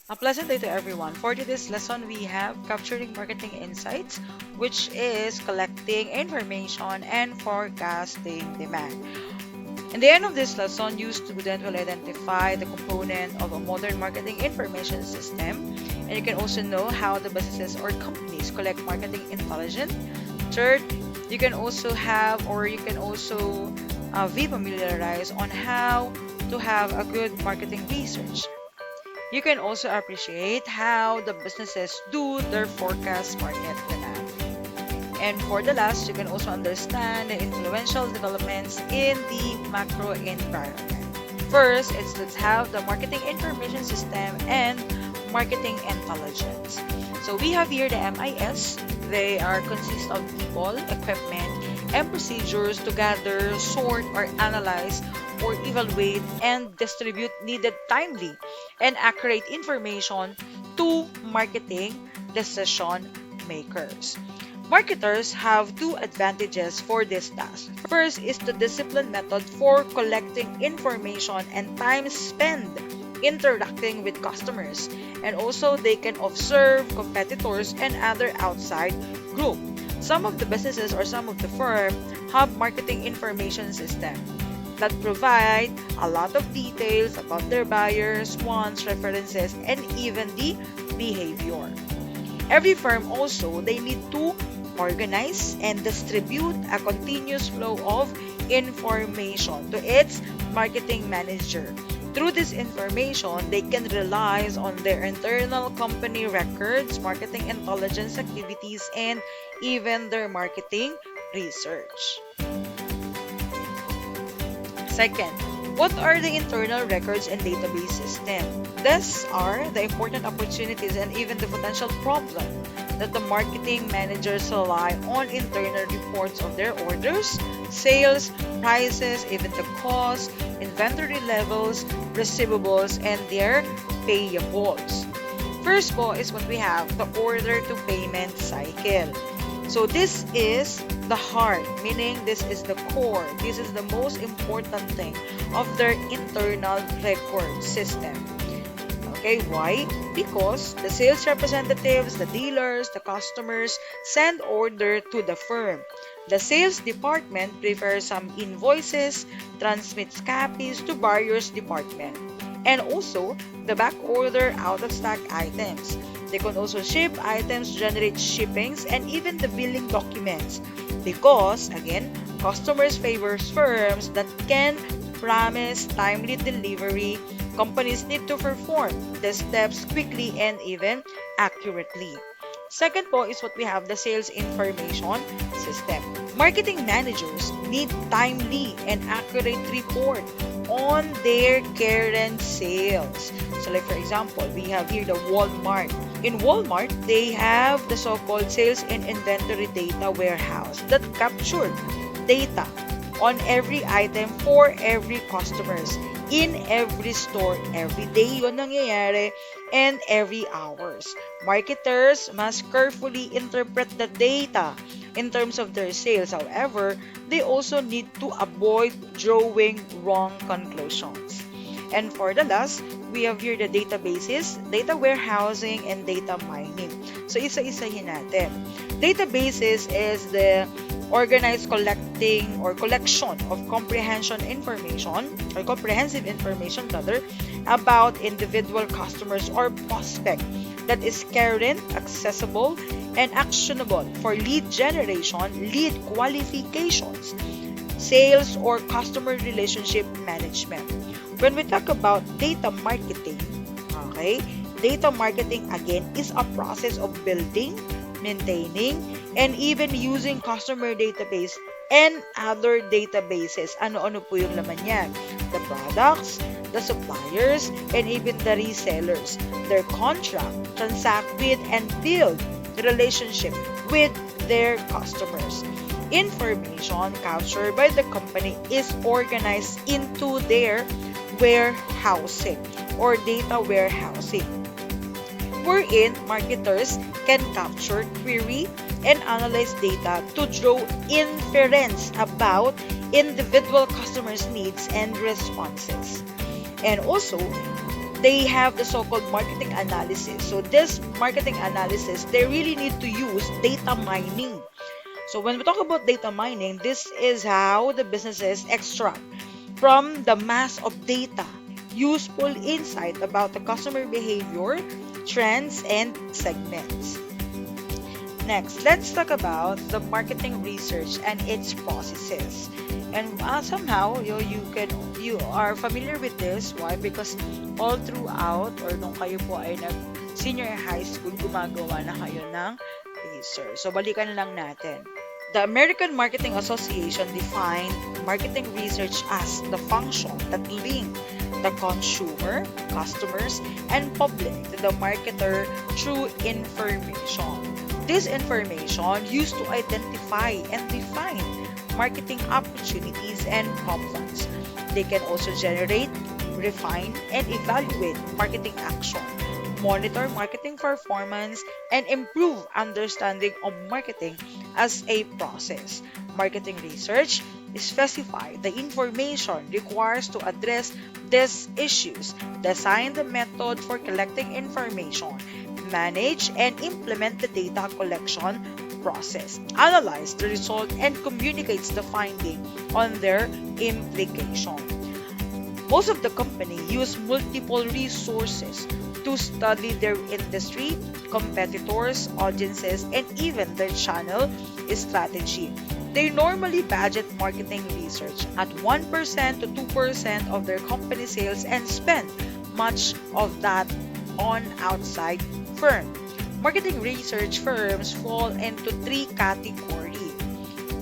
A pleasant day to everyone. For today's lesson, we have capturing marketing insights, which is collecting information and forecasting demand. In the end of this lesson, you student will identify the component of a modern marketing information system, and you can also know how the businesses or companies collect marketing intelligence. Third, you can also have or you can also be familiarized on how to have a good marketing research. You can also appreciate how the businesses do their forecast market demand. And for the last, you can also understand the influential developments in the macro environment. First, let's have the marketing information system and marketing intelligence. So we have here the MIS. They are consist of people, equipment, and procedures to gather, sort, or analyze or evaluate and distribute needed timely and accurate information to marketing decision makers. Marketers have two advantages for this task. First is the discipline method for collecting information and time spent interacting with customers. And also they can observe competitors and other outside group. Some of the businesses or some of the firm have marketing information system that provide a lot of details about their buyers, wants, references, and even the behavior. Every firm also, they need to organize and distribute a continuous flow of information to its marketing manager. Through this information, they can rely on their internal company records, marketing intelligence activities, and even their marketing research. Second, what are the internal records and database system? These are the important opportunities and even the potential problem that the marketing managers rely on internal reports of their orders, sales, prices, even the cost, inventory levels, receivables, and their payables. First po is what we have, the order to payment cycle. So this is the heart, meaning this is the core. This is the most important thing of their internal record system. Okay, why? Because the sales representatives, the dealers, the customers send order to the firm. The sales department prepares some invoices, transmits copies to buyers department, and also the back order out of stock items. They can also ship items, generate shippings, and even the billing documents. Because, again, customers favors firms that can promise timely delivery. Companies need to perform the steps quickly and even accurately. Second po is what we have, the sales information system. Marketing managers need timely and accurate report on their current sales. So like for example, we have here the Walmart. In Walmart, they have the so-called sales and inventory data warehouse that captured data on every item for every customers in every store every day yun nangyayari and every hours. Marketers must carefully interpret the data in terms of their sales. However, they also need to avoid drawing wrong conclusions. And for the last, we have here the databases, data warehousing, and data mining. So, isa-isahin natin. Databases is the organized collecting or collection of comprehensive information rather, about individual customers or prospect that is current, accessible, and actionable for lead generation, lead qualifications, sales, or customer relationship management. When we talk about data marketing, okay, data marketing again is a process of building, maintaining, and even using customer database and other databases. Ano-ano po yung laman yan? The products, the suppliers, and even the resellers. Their contract, transact with, and build relationship with their customers. Information captured by the company is organized into their warehousing or data warehousing, wherein marketers can capture, query, and analyze data to draw inference about individual customers' needs and responses. And also, they have the so-called marketing analysis. So this marketing analysis, they really need to use data mining. So when we talk about data mining, this is how the businesses extract from the mass of data useful insight about the customer behavior, trends, and segments. Next, let's talk about the marketing research and its processes. And somehow you are familiar with this. Why? Because all throughout or nung kayo po ay nag senior high school, gumagawa na kayo ng research. So balikan lang natin. The American Marketing Association defined marketing research as the function that link the consumer, customers, and public to the marketer through information. This information used to identify and define marketing opportunities and problems. They can also generate, refine, and evaluate marketing action, monitor marketing performance, and improve understanding of marketing as a process. Marketing research specify the information required to address these issues, design the method for collecting information, manage and implement the data collection process, analyze the result, and communicates the finding on their implication. Most of the company use multiple resources to study their industry, competitors, audiences, and even their channel strategy. They normally budget marketing research at 1% to 2% of their company sales and spend much of that on outside firm. Marketing research firms fall into three categories.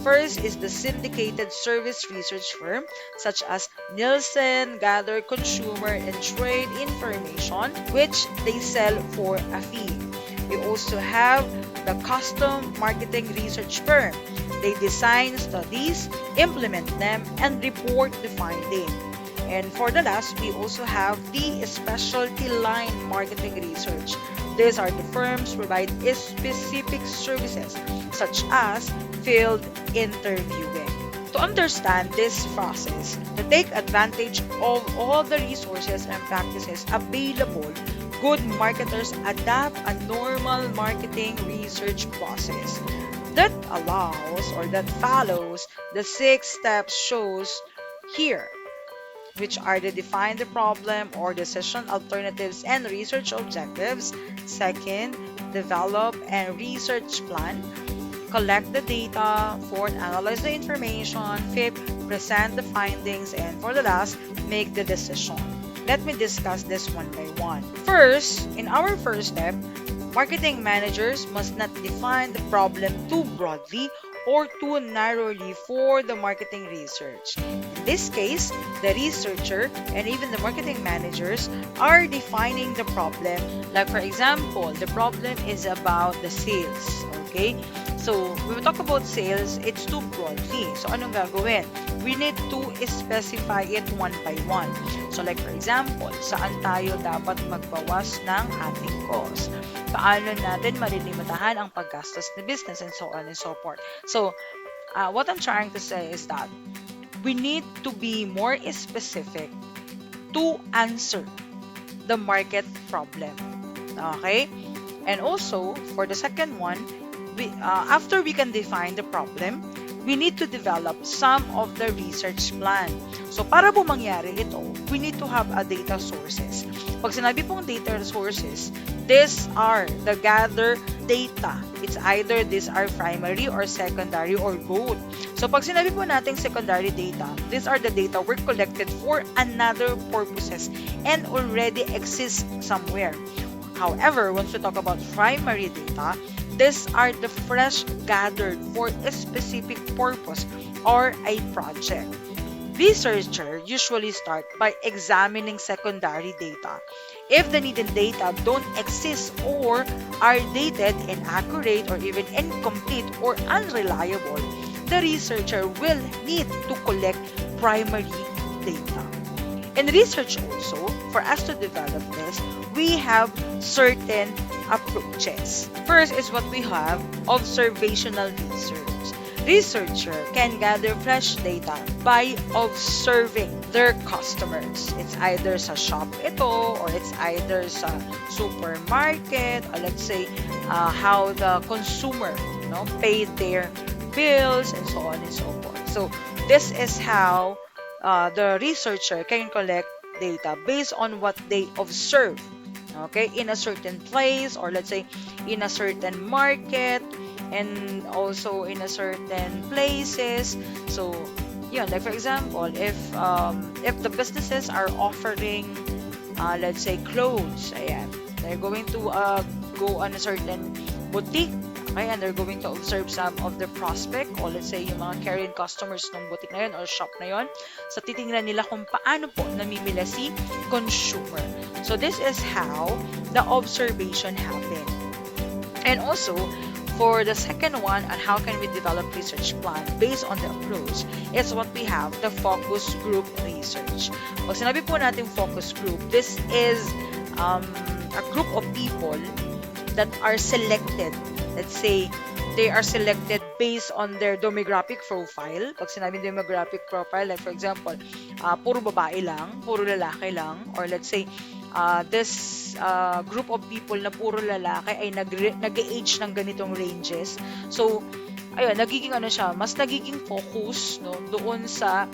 First is the syndicated service research firm, such as Nielsen, gather consumer and trade information, which they sell for a fee. We also have the custom marketing research firm. They design studies, implement them, and report the finding. And for the last, we also have the specialty line marketing research. These are the firms provide specific services such as field interviewing. To understand this process, to take advantage of all the resources and practices available, good marketers adapt a normal marketing research process that allows or that follows the 6 steps shows here, which are to define the problem or decision alternatives and research objectives. Second, develop and research plan. Collect the data. Fourth, analyze the information. Fifth, present the findings. And for the last, make the decision. Let me discuss this one by one. First, in our first step, marketing managers must not define the problem too broadly or too narrowly for the marketing research. In this case, the researcher and even the marketing managers are defining the problem. Like for example, the problem is about the sales. Okay? So, when we talk about sales, it's too broadly. So, anong gagawin? We need to specify it one by one. So, like for example, saan tayo dapat magbawas ng ating cost? Paano natin malilimitahan ang paggastos ng business and so on and so forth. So, what I'm trying to say is that we need to be more specific to answer the market problem. Okay? And also, for the second one, after we can define the problem, we need to develop some of the research plan. So, para po mangyari ito, we need to have a data sources. Pag sinabi pong data sources, these are the gather data. It's either these are primary or secondary or both. So, pag sinabi po natin secondary data, these are the data were collected for another purposes and already exist somewhere. However, once we talk about primary data, these are the fresh gathered for a specific purpose or a project. Researchers usually start by examining secondary data. If the needed data don't exist or are dated, inaccurate, or even incomplete or unreliable, the researcher will need to collect primary data. In research also, for us to develop this, we have certain approaches. First is what we have, observational research. Researcher can gather fresh data by observing their customers. It's either sa shop ito or it's either sa supermarket, or let's say how the consumer paid their bills and so on and so forth. So this is how the researcher can collect data based on what they observe, okay, in a certain place, or let's say in a certain market, and also in a certain places. So yeah, like for example, if the businesses are offering let's say clothes, ayan, they're going to go on a certain boutique, okay, and they're going to observe some of the prospect, or let's say yung mga carrying customers ng boutique na yun or shop na yun. So titingnan nila kung paano po namimili si consumer. So this is how the observation happened. And also, for the second one, on how can we develop research plan based on the approach, is what we have, the focus group research. Pag sinabi po natin focus group, this is a group of people that are selected. Let's say, they are selected based on their demographic profile. Pag sinabing demographic profile, like for example, puro babae lang, puro lalaki lang, or let's say, this group of people na puro lalaki ay nag-age ng ganitong ranges. So, ayun, nagiging ano siya, mas nagiging focus doon sa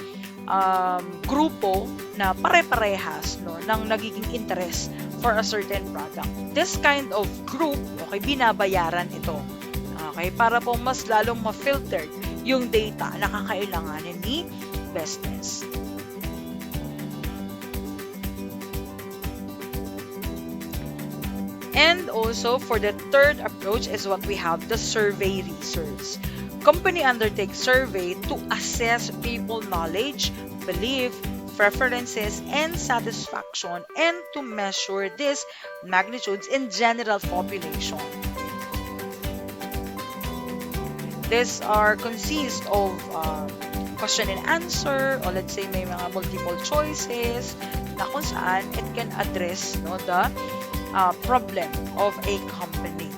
grupo na pare-parehas ng nagiging interest for a certain product. This kind of group, okay, binabayaran ito. Okay, para po mas lalong ma-filter yung data na kakailanganin ni business. And also, for the third approach is what we have, the survey research. Company undertakes survey to assess people knowledge, belief, preferences, and satisfaction, and to measure these magnitudes in general population. These are consist of question and answer, or let's say may mga multiple choices na kung saan it can address the problem of a company.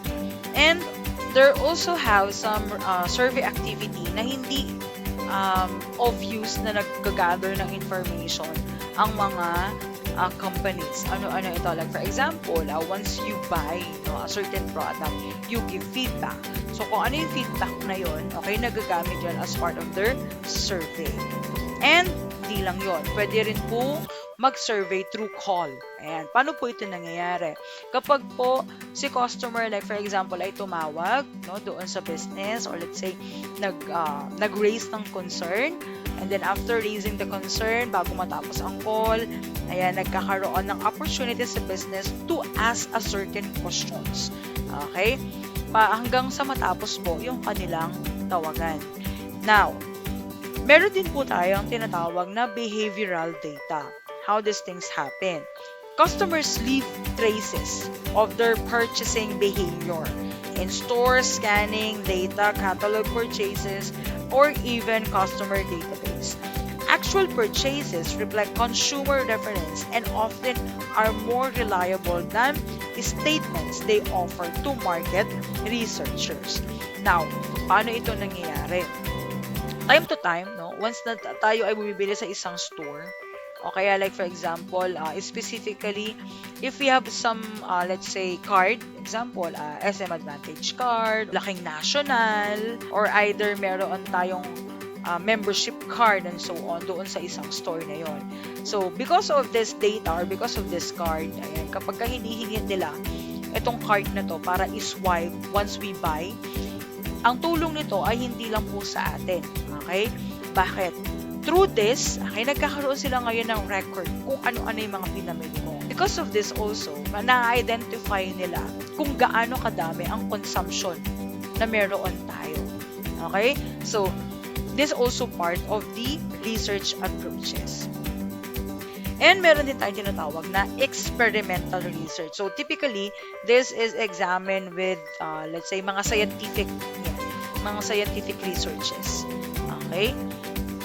And there also have some survey activity na hindi obvious na nag-gather ng information ang mga companies. Ano-ano ito? Like for example, once you buy a certain product, you give feedback. So kung ano yung feedback na yun, okay, nagagamit yun as part of their survey. And di lang yun. Pwede rin po mag-survey through call. Ayan. Paano po ito nangyayari? Kapag po si customer, like for example, ay tumawag doon sa business, or let's say nag-raise ng concern, and then after raising the concern, bago matapos ang call, ayan, nagkakaroon ng opportunity sa business to ask a certain questions. Okay? Hanggang sa matapos po yung kanilang tawagan. Now, meron din po tayong tinatawag na behavioral data. How these things happen. Customers leave traces of their purchasing behavior in store, scanning, data, catalog purchases, or even customer database. Actual purchases reflect consumer reference and often are more reliable than statements they offer to market researchers. Now, paano ito nangyayari? Time to time, once na tayo ay bumibili sa isang store, o kaya like for example, specifically, if we have some, let's say, card, example, SM Advantage card, Laking National, or either meron tayong membership card and so on doon sa isang store na yon. So, because of this data or because of this card, ayan, kapag hinihingin nila itong card na to para i-swipe once we buy, ang tulong nito ay hindi lang po sa atin. Okay? Bakit? Through this, okay, nagkakaroon sila ngayon ng record kung ano-ano yung mga pinamili mo. Because of this also, na-identify nila kung gaano kadami ang consumption na meron tayo. Okay? So, this also part of the research approaches. And meron din tayong tinatawag na experimental research. So, typically, this is examined with, let's say, mga scientific researches. Okay?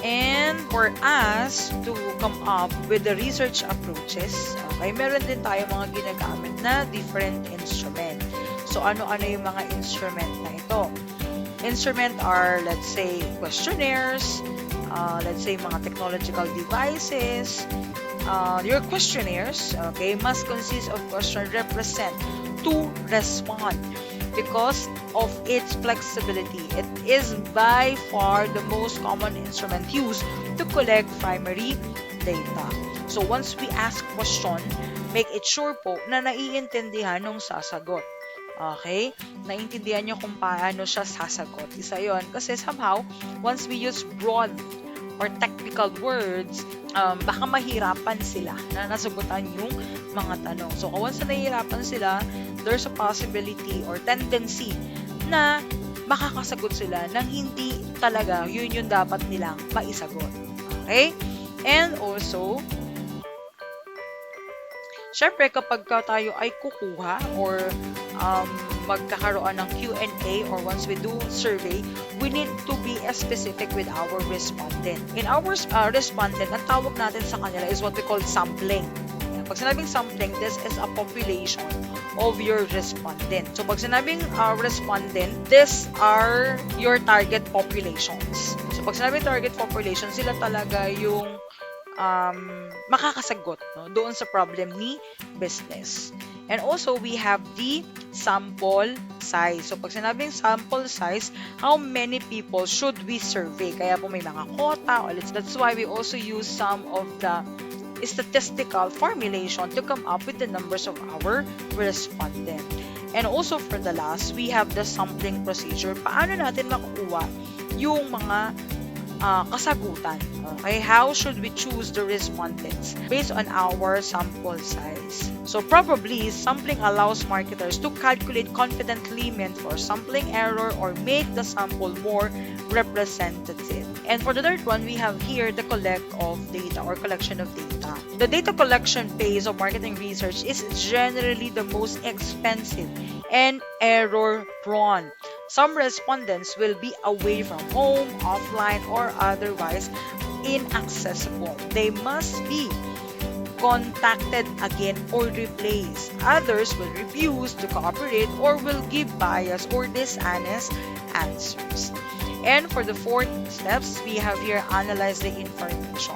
And for us to come up with the research approaches, okay, meron din tayo mga ginagamit na different instrument. So, ano-ano yung mga instrument na ito? instrument are, let's say, questionnaires, let's say mga technological devices. Your questionnaires, okay, must consist of questions represent to respond because of its flexibility. It is by far the most common instrument used to collect primary data. So once we ask question, make it sure po na naiintindihan ng sasagot. Okay? Naiintindihan nyo kung paano siya sasagot. Isa yon. Kasi somehow, once we use broad or technical words, baka mahirapan sila na nasagutan yung mga tanong. So, once na nahihirapan sila, there's a possibility or tendency na makakasagot sila ng hindi talaga yun yung dapat nilang maisagot. Okay? And also, syempre kapag tayo ay kukuha or magkakaroon ng Q&A or once we do survey, we need to be specific with our respondent. In our respondent, ang tawag natin sa kanila is what we call sampling. Pag sinabing sampling, this is a population of your respondent. So pag sinabing respondent, these are your target populations. So pag sinabing target population, sila talaga yung makakasagot, no, doon sa problem ni business. And also, we have the sample size. So, pag sinabing sample size, how many people should we survey? Kaya po may mga quota. That's why we also use some of the statistical formulation to come up with the numbers of our respondent. And also, for the last, we have the sampling procedure. Paano natin makukuha yung mga kasagutan? Okay, how should we choose the respondents based on our sample size? So probably sampling allows marketers to calculate confidently meant for sampling error or make the sample more representative. And for the third one, we have here the collect of data or collection of data. The data collection phase of marketing research is generally the most expensive and error prone. Some respondents will be away from home, offline, or otherwise inaccessible. They must be contacted again or replaced. Others will refuse to cooperate or will give biased or dishonest answers. And for the fourth steps, we have here analyze the information.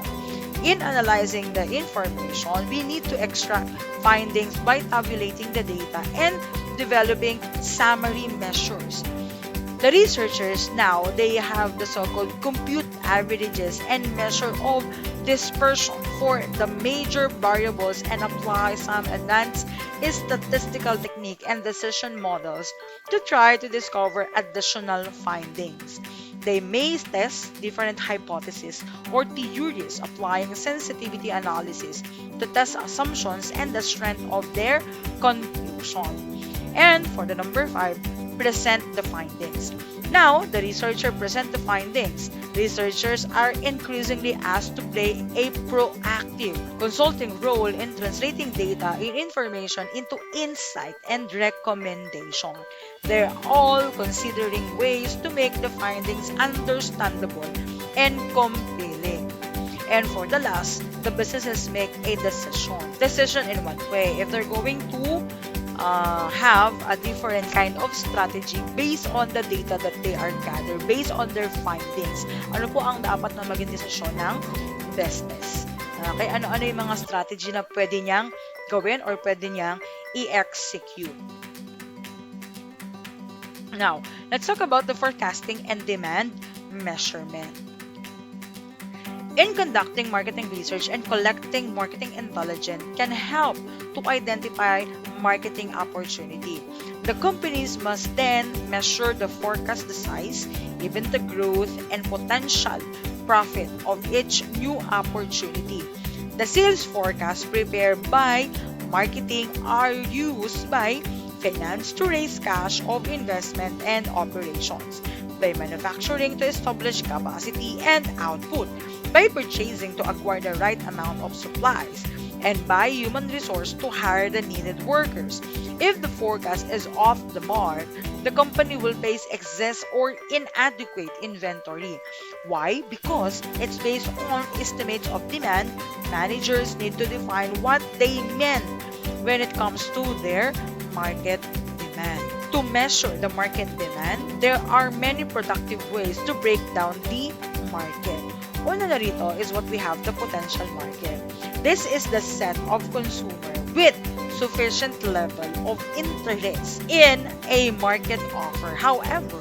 In analyzing the information, we need to extract findings by tabulating the data and developing summary measures. The researchers now, they have the so-called compute averages and measure of dispersion for the major variables and apply some advanced statistical technique and decision models to try to discover additional findings. They may test different hypotheses or theories applying sensitivity analysis to test assumptions and the strength of their conclusion. And for the number 5, present the findings. Now, the researcher present the findings. Researchers are increasingly asked to play a proactive consulting role in translating data and information into insight and recommendation. They're all considering ways to make the findings understandable and compelling. And for the last, the businesses make a decision. Decision in what way? If they're going to have a different kind of strategy based on the data that they are gathered, based on their findings. Ano po ang dapat na maging desisyon ng business? Okay, ano-ano yung mga strategy na pwede niyang gawin or pwede niyang i-execute? Now, let's talk about the forecasting and demand measurement. In conducting marketing research and collecting marketing intelligence can help to identify marketing opportunity. The companies must then measure the forecast size, even the growth and potential profit of each new opportunity. The sales forecast prepared by marketing are used by finance to raise cash of investment and operations, by manufacturing to establish capacity and output, by purchasing to acquire the right amount of supplies, and by human resource to hire the needed workers. If the forecast is off the mark, the company will face excess or inadequate inventory. Why? Because it's based on estimates of demand. Managers need to define what they meant when it comes to their market demand. demand. To measure the market demand, there are many productive ways to break down the market. Una na rito is what we have, the potential market. This is the set of consumer with sufficient level of interest in a market offer. However,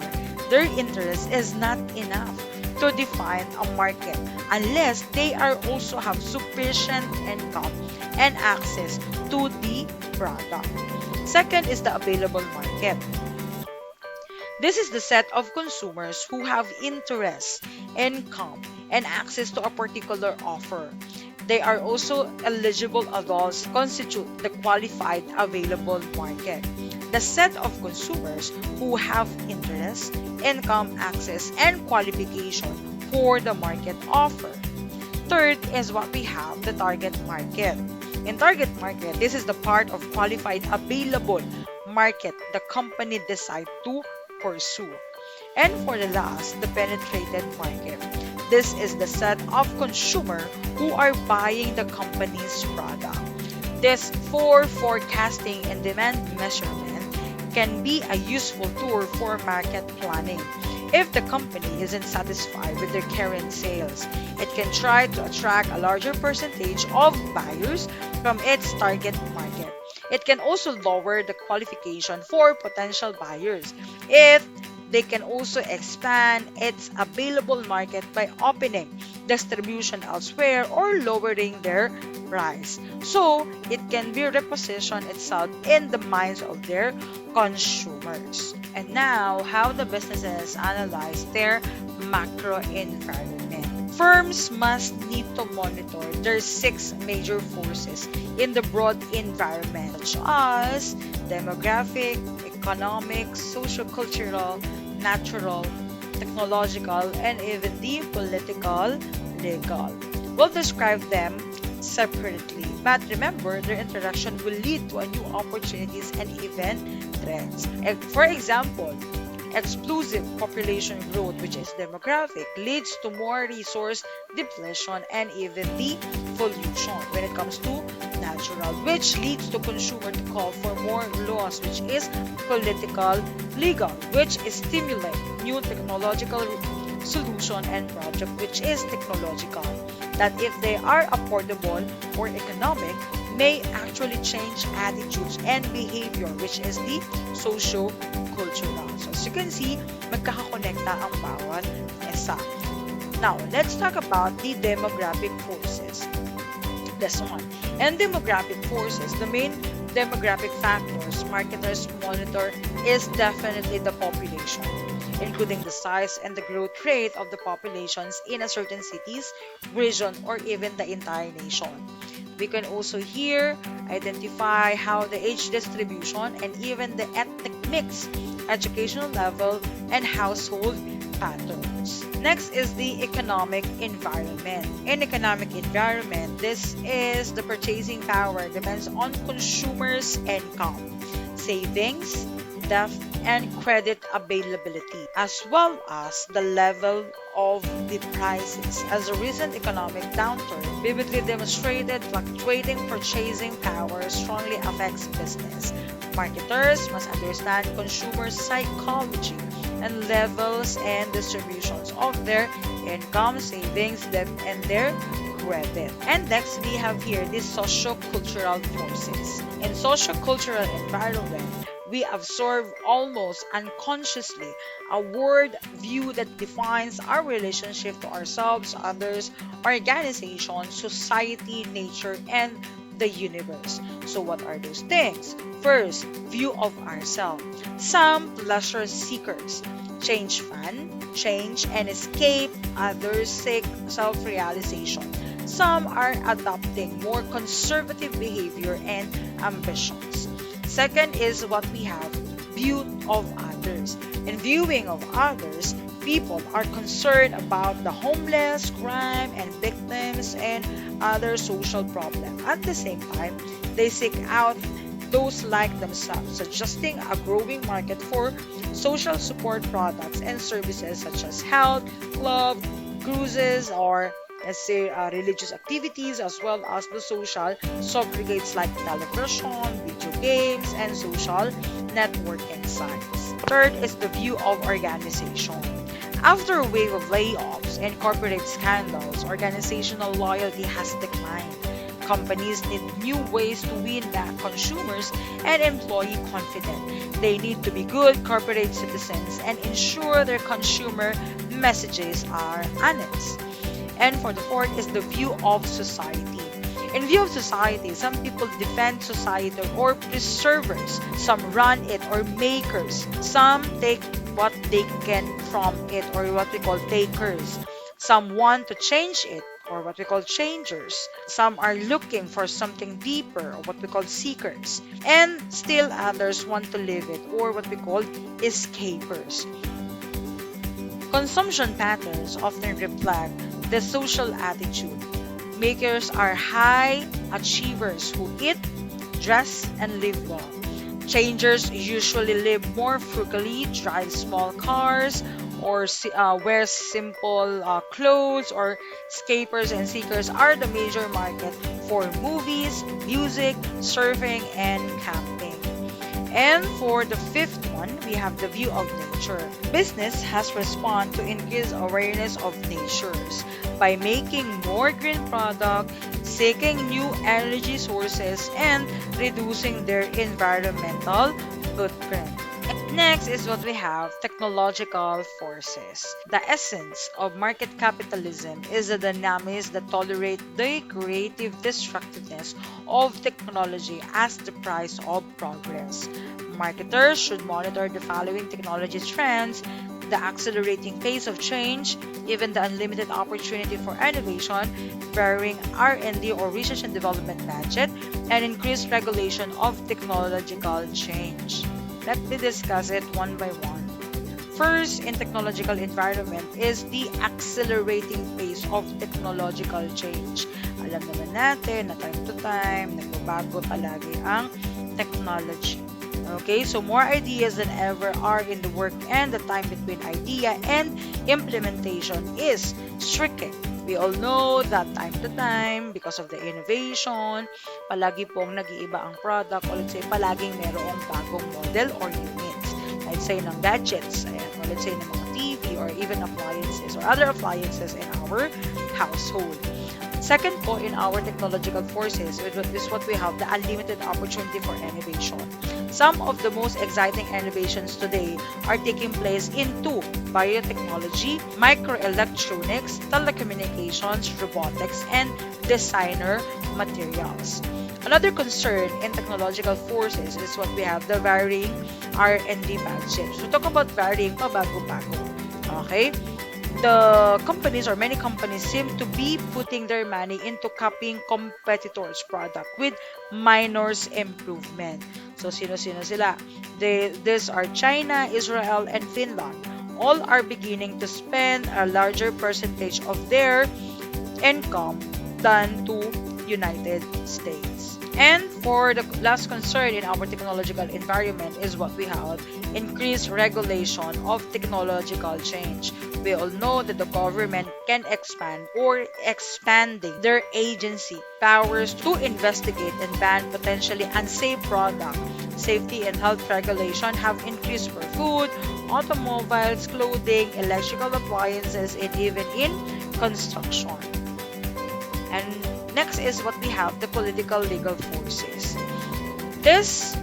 their interest is not enough to define a market unless they are also have sufficient income and access to the product. Second is the available market. This is the set of consumers who have interest, income, and access to a particular offer. They are also eligible adults constitute the qualified available market. The set of consumers who have interest, income, access, and qualification for the market offer. Third is what we have, the target market. In target market, this is the part of qualified available market the company decide to pursue. And for the last, the penetrated market. This is the set of consumer who are buying the company's product. This for forecasting and demand measurement can be a useful tool for market planning. If the company isn't satisfied with their current sales, it can try to attract a larger percentage of buyers from its target market. It can also lower the qualification for potential buyers if they can also expand its available market by opening distribution elsewhere or lowering their price. So, it can be reposition itself in the minds of their consumers. And now, how the businesses analyze their macro environment. Firms must need to monitor their six major forces in the broad environment, such as demographic, economic, sociocultural, natural, technological, and even the political, legal. We'll describe them separately, but remember their interaction will lead to a new opportunities and even trends. For example, explosive population growth, which is demographic, leads to more resource depletion and even the pollution when it comes to natural, which leads to consumer to call for more laws, which is political, legal, which is stimulate new technological solution and project, which is technological, that if they are affordable or economic, may actually change attitudes and behavior, which is the socio-cultural. So as you can see, magkakakonekta ang bawat isa. Now, let's talk about the demographic forces. This one. And demographic forces, the main demographic factors marketers monitor is definitely the population, including the size and the growth rate of the populations in a certain cities, region, or even the entire nation. We can also here identify how the age distribution and even the ethnic mix, educational level, and household patterns. Next is the economic environment. In economic environment, this is the purchasing power depends on consumers' income, savings, debt, and credit availability, as well as the level of the prices. As a recent economic downturn vividly demonstrated, fluctuating purchasing power strongly affects business. Marketers must understand consumer psychology and levels and distributions of their income, savings, debt, and their credit. And next, we have here the socio-cultural forces. In socio-cultural environment, we absorb almost unconsciously a world view that defines our relationship to ourselves, others, organizations, society, nature, and the universe. So what are those things? First, view of ourselves. Some pleasure seekers change fun, change, and escape. Others seek self-realization. Some are adopting more conservative behavior and ambitions. Second is what we have, view of others. In viewing of others, people are concerned about the homeless, crime, and victims, and other social problems. At the same time, they seek out those like themselves, suggesting a growing market for social support products and services such as health, club, cruises, or let's say religious activities, as well as the social subrogates like television, video games, and social networking sites. Third is the view of organization. After a wave of layoffs and corporate scandals, organizational loyalty has declined. Companies need new ways to win back consumers and employee confidence. They need to be good corporate citizens and ensure their consumer messages are honest. And for the fourth is the view of society. In view of society, some people defend society or preservers, some run it or makers, some take what they can from it or what we call takers. Some want to change it or what we call changers. Some are looking for something deeper or what we call seekers. And still others want to live it or what we call escapers. Consumption patterns often reflect the social attitude. Makers are high achievers who eat, dress, and live well. Changers usually live more frugally, drive small cars, or wear simple clothes, or escapers and seekers are the major market for movies, music, surfing, and camping. And for the fifth one, we have the view of nature. Business has responded to increase awareness of natures by making more green product, seeking new energy sources, and reducing their environmental footprint. Next is what we have, technological forces. The essence of market capitalism is the dynamics that tolerate the creative destructiveness of technology as the price of progress. Marketers should monitor the following technology trends: the accelerating pace of change, even the unlimited opportunity for innovation, varying R&D or research and development budget, and increased regulation of technological change. Let me discuss it one by one. First, in technological environment is the accelerating pace of technological change. Alam naman natin na time to time, nagbabago palagi ang technology. Okay, so more ideas than ever are in the work and the time between idea and implementation is shrinking. We all know that time to time, because of the innovation, palagi pong nag-iiba ang product o let's say palaging merong bagong model or units. Let's say ng gadgets, ayan, or let's say ng mga TV or even appliances or other appliances in our household. Second po, in our technological forces is what we have, the unlimited opportunity for innovation. Some of the most exciting innovations today are taking place into biotechnology, microelectronics, telecommunications, robotics, and designer materials. Another concern in technological forces is what we have, the varying R&D budget. So talk about varying, pabago-bago. Okay? The companies or many companies seem to be putting their money into copying competitors' product with minor improvement. So sino-sino sila? These are China, Israel, and Finland. All are beginning to spend a larger percentage of their income than to United States. And for the last concern in our technological environment is what we have, increased regulation of technological change. We all know that the government can expand or expanding their agency powers to investigate and ban potentially unsafe product. Safety and health regulation have increased for food, automobiles, clothing, electrical appliances, and even in construction. And next is what we have, the political legal forces. This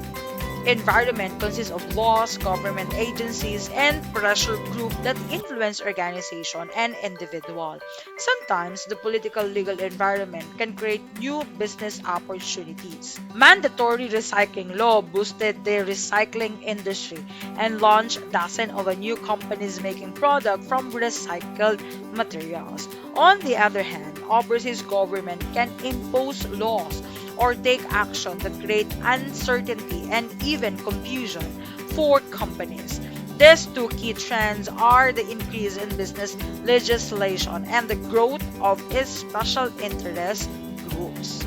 environment consists of laws, government agencies, and pressure group that influence organization and individual. Sometimes the political legal environment can create new business opportunities. Mandatory recycling law boosted the recycling industry and launched dozens of new companies making product from recycled materials. On the other hand, overseas government can impose laws or take action that create uncertainty and even confusion for companies. These two key trends are the increase in business legislation and the growth of special interest groups.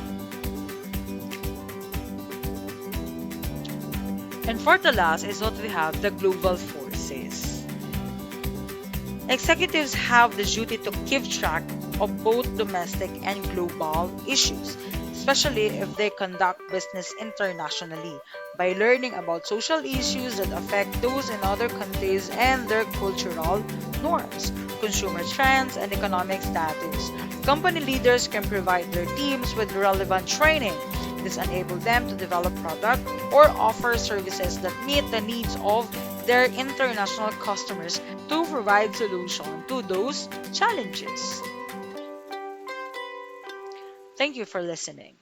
And for the last is what we have, the global forces. Executives have the duty to keep track of both domestic and global issues, especially if they conduct business internationally, by learning about social issues that affect those in other countries and their cultural norms, consumer trends, and economic status. Company leaders can provide their teams with relevant training. This enables them to develop product or offer services that meet the needs of their international customers to provide solution to those challenges. Thank you for listening.